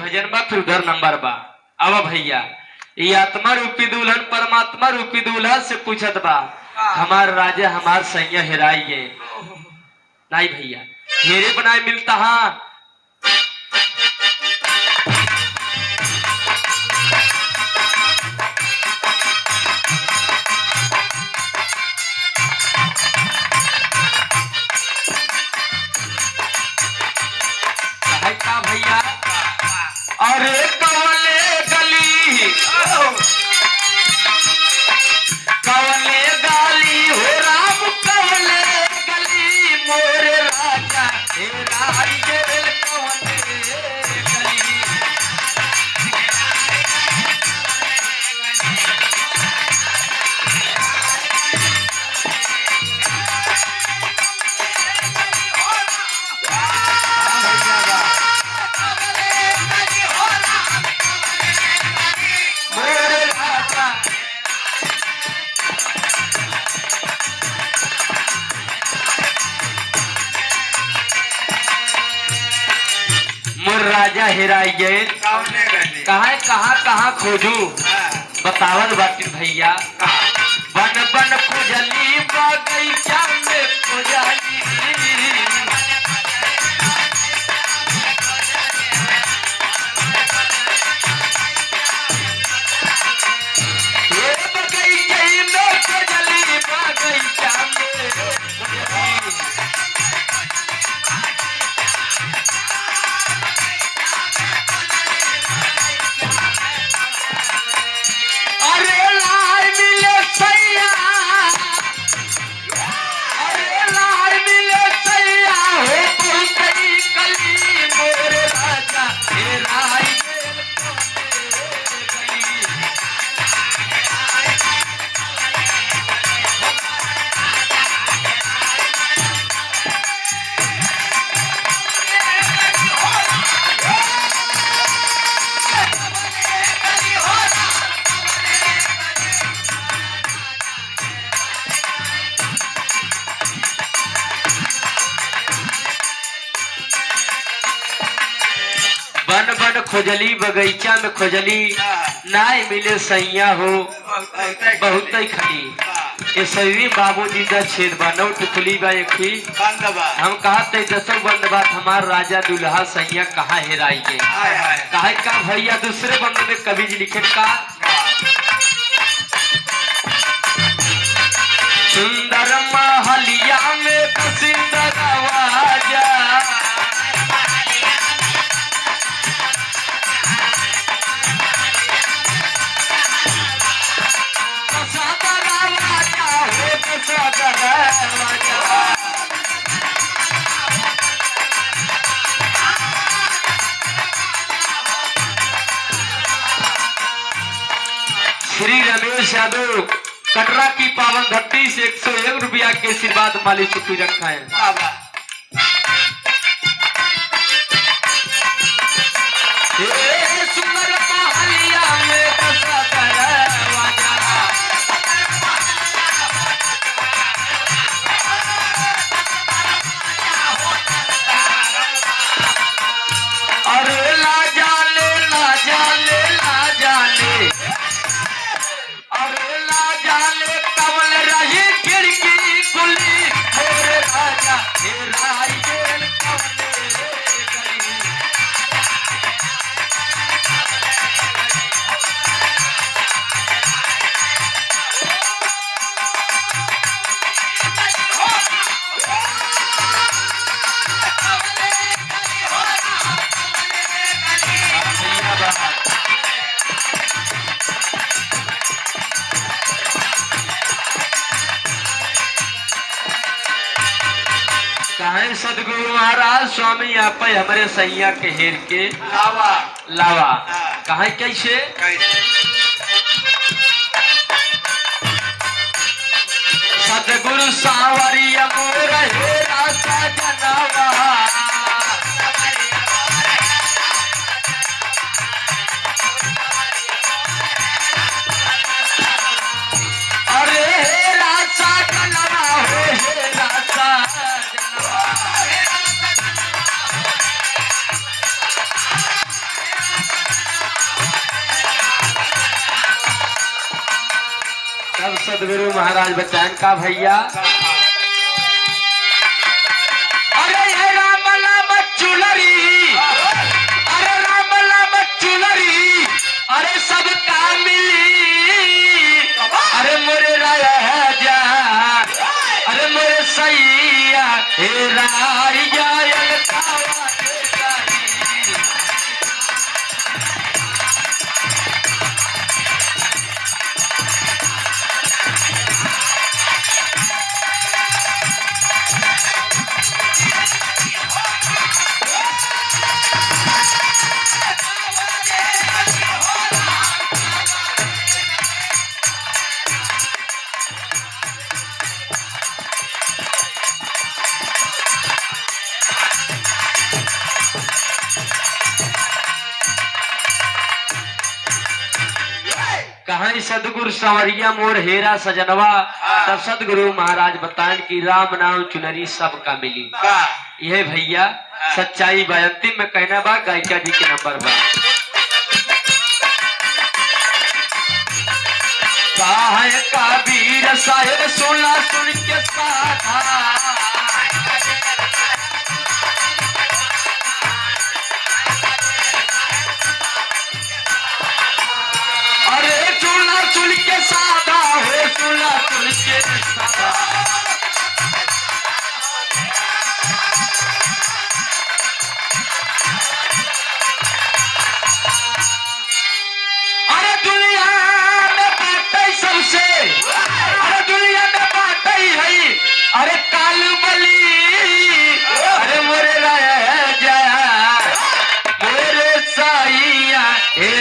भजन बा फिर उधर नंबर बा। अब भैया ये आत्मा रूपी दुल्हन परमात्मा रूपी दूल्हा से पूछत बा हमार राजा हमार सैया हेराइए नहीं भैया हेरे बनाए मिलता हाँ। भैया अरे कवले गली कवले गाली हो राम कवले गली मोरे राजा हेराई गेल कवले गली। मोर राजा हेराई गए कहाँ खोजू बतावल बाटी भैया बन बन खोजली बगीचा में खोजली बन बन खोजली बगीचा में खोजली नाय मिले सैया हो बहुत ही खड़ी ये सभी बाबूजी का छेद बा नौ टुकली बा एक ही हम कहा थे दसों बंद बात हमार राजा दुल्हा सैया कहाँ हेराई गए कहा का भैया दूसरे बंद में कवि जी लिखे का सुंदर महलिया में सुंदर आवाजा श्री रमेश यादव कटरा की पावन धरती से 101 रुपया के आशीर्वाद माली चुकी रखा है। सुंदर महलिया में अरे ला जाले ला जाले ला जाले अरे ला जाले कमल रही खिड़की खुली मेरे राजा हेराई गेल कमले गली। कहे सदगुरु महाराज स्वामी यहाँ पे हमारे सैया के हेर के लावा लावा कहे कैसे सदगुरु सावरिया मोर हेरा सजनावा अरे हेरा सजनावा हो हेरा सजनावा सदगुरु महाराज बचान का भैया। अरे ये राम नाम चुनरी, अरे राम नाम चुनरी, अरे सबका मिली, अरे मोरे राजा, अरे मोरे सैया हे राजा कहानी सदगुरु संवरिया मोर हेरा सजनवा। तब सदगुरु महाराज बताएं कि राम नाम चुनरी सबका मिली। यह भैया सच्चाई बा। अंतिम में कहना बा गायिका जी के नंबर बा। कबीर साहेब सुना सुन के साधा, सुन के साधा हो, सुना सुन के साधा। अरे दुनिया में बाटे सबसे, अरे दुनिया में बाटे है, अरे कालू बली, अरे मोरे राजा मोरे साईया हे